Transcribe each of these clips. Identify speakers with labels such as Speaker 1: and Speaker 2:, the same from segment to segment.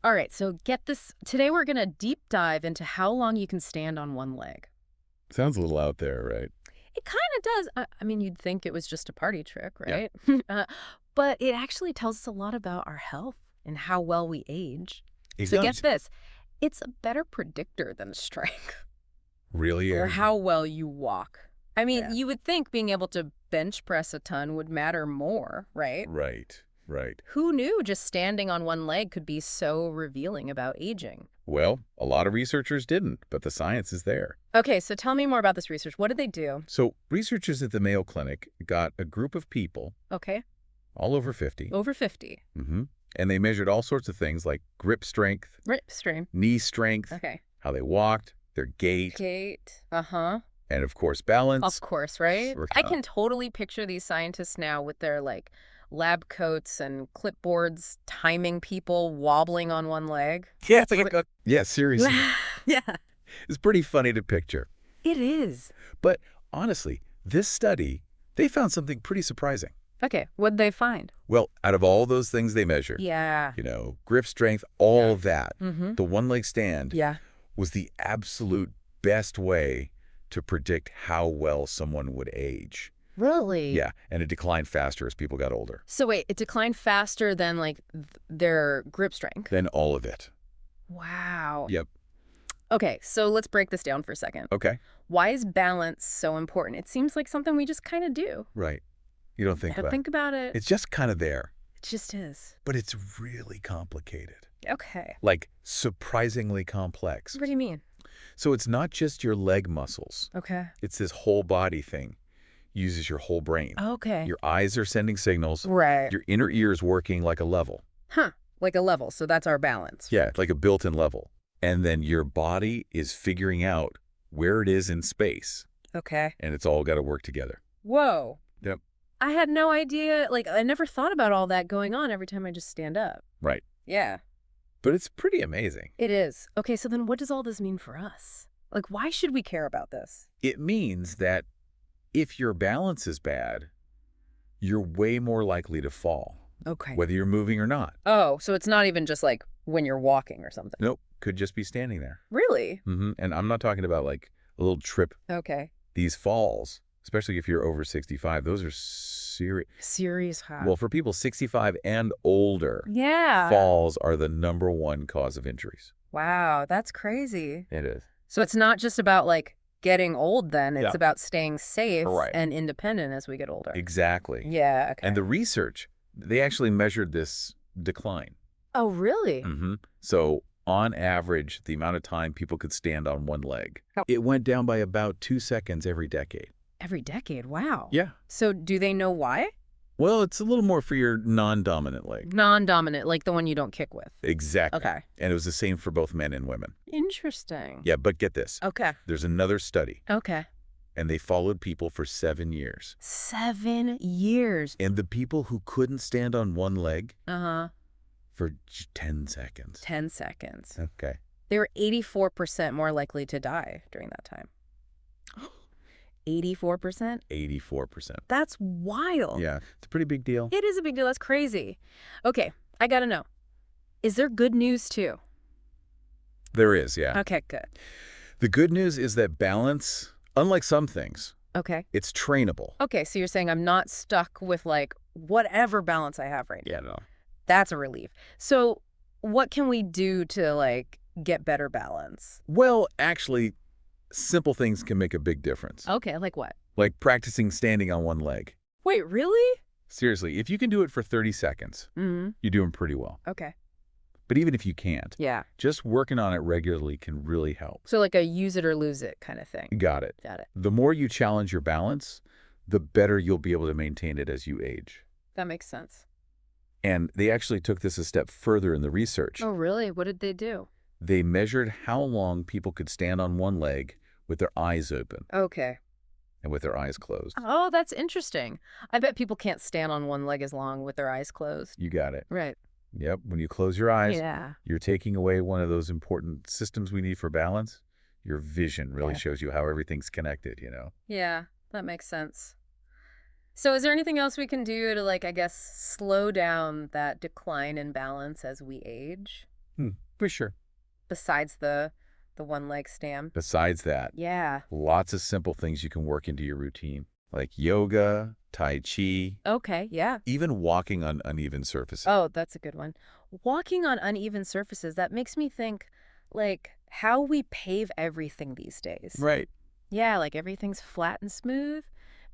Speaker 1: All right, so get this. Today we're going to deep dive into how long you can stand on one leg.
Speaker 2: Sounds a little out there, right?
Speaker 1: It kind of does. I mean, you'd think it was just a party trick,
Speaker 2: Yeah.
Speaker 1: right? But it actually tells us a lot about our health and how well we age.
Speaker 2: It
Speaker 1: So get
Speaker 2: does.
Speaker 1: this. It's a better predictor than strength
Speaker 2: Really?
Speaker 1: or how well you walk. I mean,
Speaker 2: Yeah.
Speaker 1: you would think being able to bench press a ton would matter more, right?
Speaker 2: Right, right.
Speaker 1: Who knew just standing on one leg could be so revealing about aging?
Speaker 2: Well, a lot of researchers didn't, but the science is there.
Speaker 1: Okay, so tell me more about this research. What did they do?
Speaker 2: So, researchers at the Mayo Clinic got a group of people,
Speaker 1: Okay,
Speaker 2: all over 50,
Speaker 1: over 50.
Speaker 2: hmm and they measured all sorts of things like grip strength,
Speaker 1: Rip stream.
Speaker 2: knee strength,
Speaker 1: Okay.
Speaker 2: how they walked, their gait,
Speaker 1: Gate. Uh-huh.
Speaker 2: and of course,
Speaker 1: Of
Speaker 2: balance.
Speaker 1: course, right?
Speaker 2: Or
Speaker 1: I
Speaker 2: kind
Speaker 1: can totally picture these scientists now with their like lab coats and clipboards timing people wobbling on one leg.
Speaker 2: yeah, it's like yeah, seriously.
Speaker 1: Yeah,
Speaker 2: It's pretty funny to picture.
Speaker 1: it is.
Speaker 2: But honestly, this study, they found something pretty surprising.
Speaker 1: Okay, what'd they find?
Speaker 2: Well, out of all those things they measured,
Speaker 1: Yeah.
Speaker 2: grip strength, all
Speaker 1: Yeah.
Speaker 2: of that,
Speaker 1: Mm-hmm.
Speaker 2: the one-leg stand
Speaker 1: Yeah.
Speaker 2: was the absolute best way to predict how well someone would age.
Speaker 1: Really?
Speaker 2: Yeah, and it declined faster as people got older.
Speaker 1: So wait, it declined faster than like their grip strength.
Speaker 2: Then all of it.
Speaker 1: Wow.
Speaker 2: Yep.
Speaker 1: Okay, so let's break this down for a second.
Speaker 2: Okay.
Speaker 1: Why is balance so important? It seems like something we just kind of do.
Speaker 2: Right. You don't think
Speaker 1: Gotta
Speaker 2: about it.
Speaker 1: think about it.
Speaker 2: It's just kind of there,
Speaker 1: It just is.
Speaker 2: but it's really complicated.
Speaker 1: Okay.
Speaker 2: Like surprisingly complex.
Speaker 1: What do you mean?
Speaker 2: So it's not just your leg muscles.
Speaker 1: Okay.
Speaker 2: It's this whole body thing. Uses your whole brain.
Speaker 1: Okay.
Speaker 2: Your eyes are sending signals.
Speaker 1: Right.
Speaker 2: Your inner ear is working like a level.
Speaker 1: Huh. Like a level. So that's our balance.
Speaker 2: Yeah, it's like a built-in level. And then your body is figuring out where it is in space.
Speaker 1: Okay.
Speaker 2: And it's all got to work together.
Speaker 1: Whoa.
Speaker 2: Yep.
Speaker 1: I had no idea. Like, I never thought about all that going on every time I just stand up.
Speaker 2: Right.
Speaker 1: Yeah.
Speaker 2: But it's pretty amazing.
Speaker 1: It is. Okay, so then what does all this mean for us? Like, why should we care about this?
Speaker 2: It means that if your balance is bad, you're way more likely to fall,
Speaker 1: Okay.
Speaker 2: whether you're moving or not.
Speaker 1: Oh, so it's not even just like when you're walking or something.
Speaker 2: Nope. Could just be standing there.
Speaker 1: Really?
Speaker 2: And I'm not talking about like a little trip.
Speaker 1: Okay.
Speaker 2: These falls, especially if you're over 65, those are serious.
Speaker 1: Serious hot.
Speaker 2: Well, for people 65 and older,
Speaker 1: yeah.
Speaker 2: falls are the #1 cause of injuries.
Speaker 1: Wow, that's crazy.
Speaker 2: It is.
Speaker 1: So it's not just about like getting old then, it's
Speaker 2: Yeah.
Speaker 1: about staying safe
Speaker 2: Right.
Speaker 1: and independent as we get older.
Speaker 2: Exactly.
Speaker 1: Yeah, okay.
Speaker 2: And the research, they actually measured this decline.
Speaker 1: Oh, really?
Speaker 2: So on average, the amount of time people could stand on one leg,
Speaker 1: Oh.
Speaker 2: it went down by about 2 seconds every decade.
Speaker 1: Every decade. Wow.
Speaker 2: Yeah.
Speaker 1: So do they know why?
Speaker 2: Well, it's a little more for your non-dominant leg.
Speaker 1: Non-dominant, like the one you don't kick with.
Speaker 2: Exactly.
Speaker 1: Okay.
Speaker 2: And it was the same for both men and women.
Speaker 1: Interesting.
Speaker 2: Yeah, but get this.
Speaker 1: Okay.
Speaker 2: There's another study,
Speaker 1: Okay.
Speaker 2: and they followed people for 7 years.
Speaker 1: 7 years.
Speaker 2: And the people who couldn't stand on one leg
Speaker 1: Uh-huh.
Speaker 2: for 10 seconds.
Speaker 1: 10 seconds.
Speaker 2: Okay.
Speaker 1: They were 84% more likely to die during that time. 84%?
Speaker 2: 84%.
Speaker 1: That's wild.
Speaker 2: Yeah, it's a pretty big deal.
Speaker 1: It is a big deal. That's crazy. Okay, I gotta know. Is there good news too?
Speaker 2: There is, yeah.
Speaker 1: Okay, good.
Speaker 2: The good news is that balance, unlike some things,
Speaker 1: Okay.
Speaker 2: it's trainable.
Speaker 1: Okay, so you're saying I'm not stuck with like whatever balance I have right now.
Speaker 2: Yeah, no.
Speaker 1: That's a relief. So what can we do to like get better balance?
Speaker 2: Well, actually, simple things can make a big difference.
Speaker 1: Okay, like what?
Speaker 2: Like practicing standing on one leg.
Speaker 1: Wait, really?
Speaker 2: Seriously, if you can do it for 30 seconds,
Speaker 1: Mm-hmm.
Speaker 2: you're doing pretty well.
Speaker 1: Okay.
Speaker 2: But even if you can't,
Speaker 1: Yeah.
Speaker 2: just working on it regularly can really help.
Speaker 1: So like a use it or lose it kind of thing.
Speaker 2: You got it.
Speaker 1: Got it.
Speaker 2: The more you challenge your balance, the better you'll be able to maintain it as you age.
Speaker 1: That makes sense.
Speaker 2: And they actually took this a step further in the research.
Speaker 1: Oh, really? What did they do?
Speaker 2: They measured how long people could stand on one leg with their eyes open
Speaker 1: Okay.
Speaker 2: and with their eyes closed.
Speaker 1: Oh, that's interesting. I bet people can't stand on one leg as long with their eyes closed.
Speaker 2: You got it.
Speaker 1: Right.
Speaker 2: Yep. When you close your eyes,
Speaker 1: Yeah.
Speaker 2: you're taking away one of those important systems we need for balance. Your vision really
Speaker 1: Yeah.
Speaker 2: shows you how everything's connected, you know?
Speaker 1: Yeah, that makes sense. So is there anything else we can do to, like, I guess, slow down that decline in balance as we age?
Speaker 2: For sure.
Speaker 1: besides the one leg stand?
Speaker 2: Besides that,
Speaker 1: Yeah.
Speaker 2: lots of simple things you can work into your routine, like yoga, tai chi,
Speaker 1: Okay, yeah.
Speaker 2: even walking on uneven surfaces.
Speaker 1: Oh, that's a good one. Walking on uneven surfaces, that makes me think, like, how we pave everything these days.
Speaker 2: Right.
Speaker 1: Yeah, like everything's flat and smooth.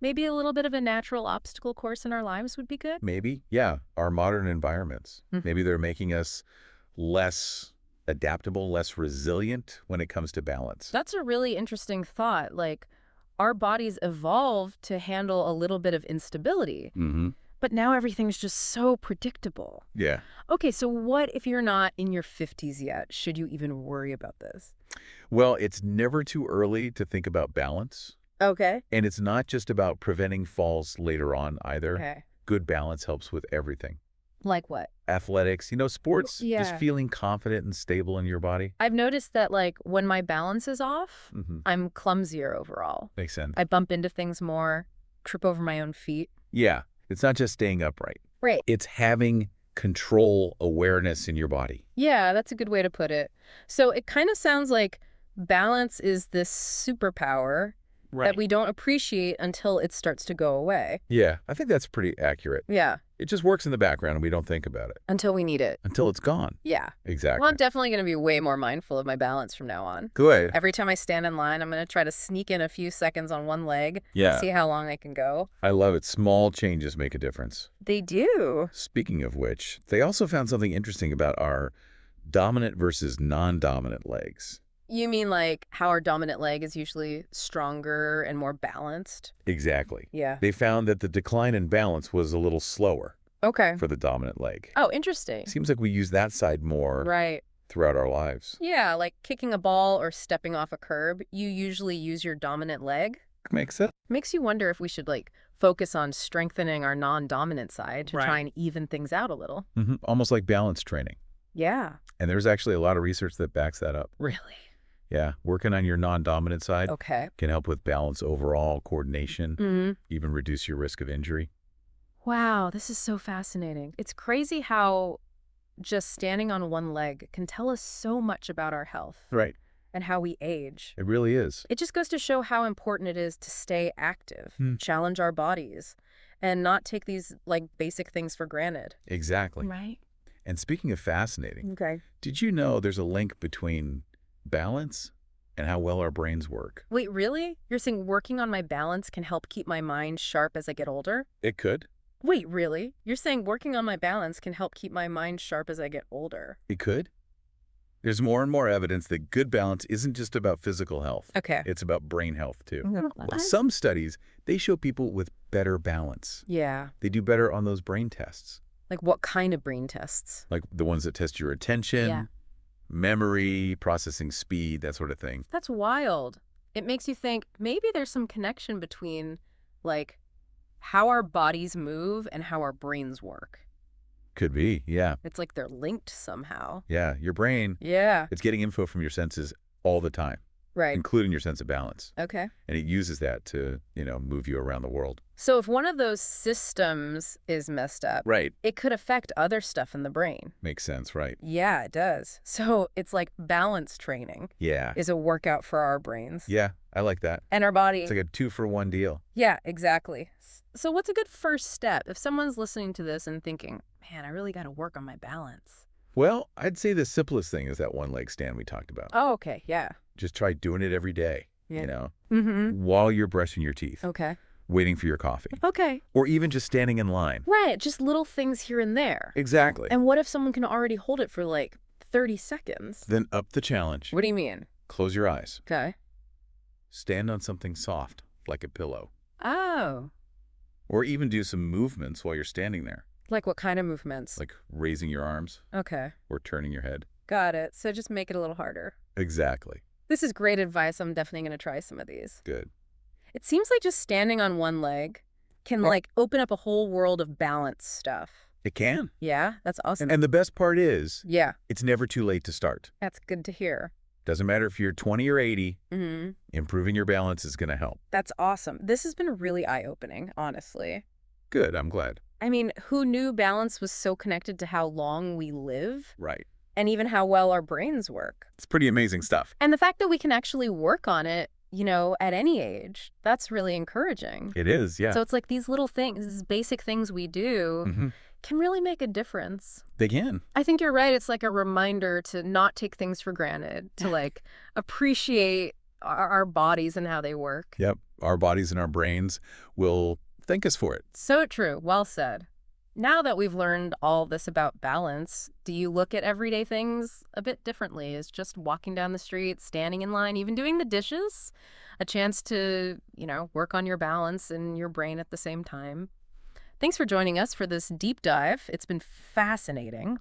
Speaker 1: Maybe a little bit of a natural obstacle course in our lives would be good.
Speaker 2: Maybe, yeah, our modern environments.
Speaker 1: Hmm.
Speaker 2: Maybe they're making us less adaptable, less resilient when it comes to balance.
Speaker 1: That's a really interesting thought. Like, our bodies evolved to handle a little bit of instability,
Speaker 2: Mm-hmm.
Speaker 1: but now everything's just so predictable.
Speaker 2: Yeah.
Speaker 1: Okay, so what if you're not in your 50s yet? Should you even worry about this?
Speaker 2: Well, it's never too early to think about balance.
Speaker 1: Okay.
Speaker 2: And it's not just about preventing falls later on either.
Speaker 1: Okay.
Speaker 2: Good balance helps with everything.
Speaker 1: Like what?
Speaker 2: Athletics, sports, just
Speaker 1: Yeah.
Speaker 2: feeling confident and stable in your body.
Speaker 1: I've noticed that, like, when my balance is off,
Speaker 2: Mm-hmm.
Speaker 1: I'm clumsier overall.
Speaker 2: Makes sense.
Speaker 1: I bump into things more, trip over my own feet.
Speaker 2: Yeah, it's not just staying upright.
Speaker 1: Right.
Speaker 2: It's having control awareness in your body.
Speaker 1: Yeah, that's a good way to put it. So it kind of sounds like balance is this superpower that we don't appreciate until it starts to go away.
Speaker 2: Yeah, I think that's pretty accurate.
Speaker 1: Yeah,
Speaker 2: It just works in the background and we don't think about it
Speaker 1: until we need it.
Speaker 2: until it's gone.
Speaker 1: Yeah.
Speaker 2: Exactly.
Speaker 1: Well, I'm definitely going to be way more mindful of my balance from now on.
Speaker 2: Good.
Speaker 1: Every time I stand in line, I'm going to try to sneak in a few seconds on one leg,
Speaker 2: Yeah,
Speaker 1: see how long I can go.
Speaker 2: I love it. Small changes make a difference.
Speaker 1: They do.
Speaker 2: Speaking of which, they also found something interesting about our dominant versus non-dominant legs.
Speaker 1: You mean like how our dominant leg is usually stronger and more balanced?
Speaker 2: Exactly.
Speaker 1: Yeah.
Speaker 2: They found that the decline in balance was a little slower
Speaker 1: Okay.
Speaker 2: for the dominant leg.
Speaker 1: Oh, interesting.
Speaker 2: Seems like we use that side more
Speaker 1: Right.
Speaker 2: throughout our lives.
Speaker 1: Yeah, like kicking a ball or stepping off a curb, you usually use your dominant leg.
Speaker 2: Makes sense.
Speaker 1: Makes you wonder if we should like focus on strengthening our non-dominant side to
Speaker 2: Right.
Speaker 1: try and even things out a little.
Speaker 2: Almost like balance training.
Speaker 1: Yeah.
Speaker 2: And there's actually a lot of research that backs that up.
Speaker 1: Really?
Speaker 2: Yeah, working on your non-dominant side
Speaker 1: Okay.
Speaker 2: can help with balance overall, coordination,
Speaker 1: Mm-hmm.
Speaker 2: even reduce your risk of injury.
Speaker 1: Wow, this is so fascinating. It's crazy how just standing on one leg can tell us so much about our health
Speaker 2: Right.
Speaker 1: and how we age.
Speaker 2: It really is.
Speaker 1: It just goes to show how important it is to stay active,
Speaker 2: Hmm.
Speaker 1: challenge our bodies, and not take these like basic things for granted.
Speaker 2: Exactly.
Speaker 1: Right?
Speaker 2: And speaking of fascinating,
Speaker 1: Okay.
Speaker 2: did you know there's a link between balance and how well our brains work?
Speaker 1: Wait, really? You're saying working on my balance can help keep my mind sharp as I get older?
Speaker 2: It could.
Speaker 1: Wait, really? You're saying working on my balance can help keep my mind sharp as I get older?
Speaker 2: It could. There's more and more evidence that good balance isn't just about physical health.
Speaker 1: Okay.
Speaker 2: It's about brain health, too. Well,
Speaker 1: What?
Speaker 2: some studies, they show people with better balance.
Speaker 1: Yeah.
Speaker 2: They do better on those brain tests,
Speaker 1: Like what kind of brain tests?
Speaker 2: like the ones that test your attention,
Speaker 1: Yeah.
Speaker 2: memory, processing speed, that sort of thing.
Speaker 1: That's wild. It makes you think maybe there's some connection between, like, how our bodies move and how our brains work.
Speaker 2: Could be, yeah.
Speaker 1: It's like they're linked somehow.
Speaker 2: Yeah, your brain,
Speaker 1: Yeah.
Speaker 2: it's getting info from your senses all the time,
Speaker 1: Right.
Speaker 2: including your sense of balance.
Speaker 1: Okay.
Speaker 2: And it uses that to, move you around the world.
Speaker 1: So if one of those systems is messed up,
Speaker 2: Right.
Speaker 1: it could affect other stuff in the brain.
Speaker 2: Makes sense, right?
Speaker 1: Yeah, it does. So it's like balance training
Speaker 2: Yeah.
Speaker 1: is a workout for our brains
Speaker 2: Yeah, I like that.
Speaker 1: and our body.
Speaker 2: It's like a 2-for-1 deal.
Speaker 1: Yeah, exactly. So what's a good first step if someone's listening to this and thinking, man, I really got to work on my balance?
Speaker 2: Well, I'd say the simplest thing is that one leg stand we talked about.
Speaker 1: Oh, okay. Yeah.
Speaker 2: Just try doing it every day,
Speaker 1: Yeah. Mm-hmm.
Speaker 2: while you're brushing your teeth,
Speaker 1: Okay.
Speaker 2: waiting for your coffee,
Speaker 1: Okay.
Speaker 2: or even just standing in line.
Speaker 1: Right. Just little things here and there.
Speaker 2: Exactly.
Speaker 1: And what if someone can already hold it for like 30 seconds?
Speaker 2: Then up the challenge.
Speaker 1: What do you mean?
Speaker 2: Close your eyes.
Speaker 1: Okay.
Speaker 2: Stand on something soft, like a pillow.
Speaker 1: Oh.
Speaker 2: Or even do some movements while you're standing there,
Speaker 1: Like what kind of movements?
Speaker 2: like raising your arms
Speaker 1: Okay.
Speaker 2: or turning your head.
Speaker 1: Got it. So just make it a little harder.
Speaker 2: Exactly.
Speaker 1: This is great advice. I'm definitely going to try some of these.
Speaker 2: Good.
Speaker 1: It seems like just standing on one leg can like open up a whole world of balance stuff.
Speaker 2: It can.
Speaker 1: Yeah, that's awesome.
Speaker 2: And the best part is,
Speaker 1: Yeah,
Speaker 2: it's never too late to start.
Speaker 1: that's good to hear.
Speaker 2: Doesn't matter if you're 20 or 80,
Speaker 1: Hmm.
Speaker 2: improving your balance is going to help.
Speaker 1: That's awesome. This has been really eye-opening, honestly.
Speaker 2: Good, I'm glad.
Speaker 1: I mean, who knew balance was so connected to how long we live?
Speaker 2: Right.
Speaker 1: and even how well our brains work.
Speaker 2: It's pretty amazing stuff.
Speaker 1: And the fact that we can actually work on it, at any age, that's really encouraging.
Speaker 2: It is, yeah.
Speaker 1: So it's like these little things, these basic things we do can really make a difference.
Speaker 2: They can.
Speaker 1: I think you're right. It's like a reminder to not take things for granted, to like appreciate our bodies and how they work.
Speaker 2: Yep. Our bodies and our brains will thank us for it.
Speaker 1: So true. Well said. Now that we've learned all this about balance, do you look at everyday things a bit differently? Is just walking down the street, standing in line, even doing the dishes, a chance to, work on your balance and your brain at the same time? Thanks for joining us for this deep dive. It's been fascinating.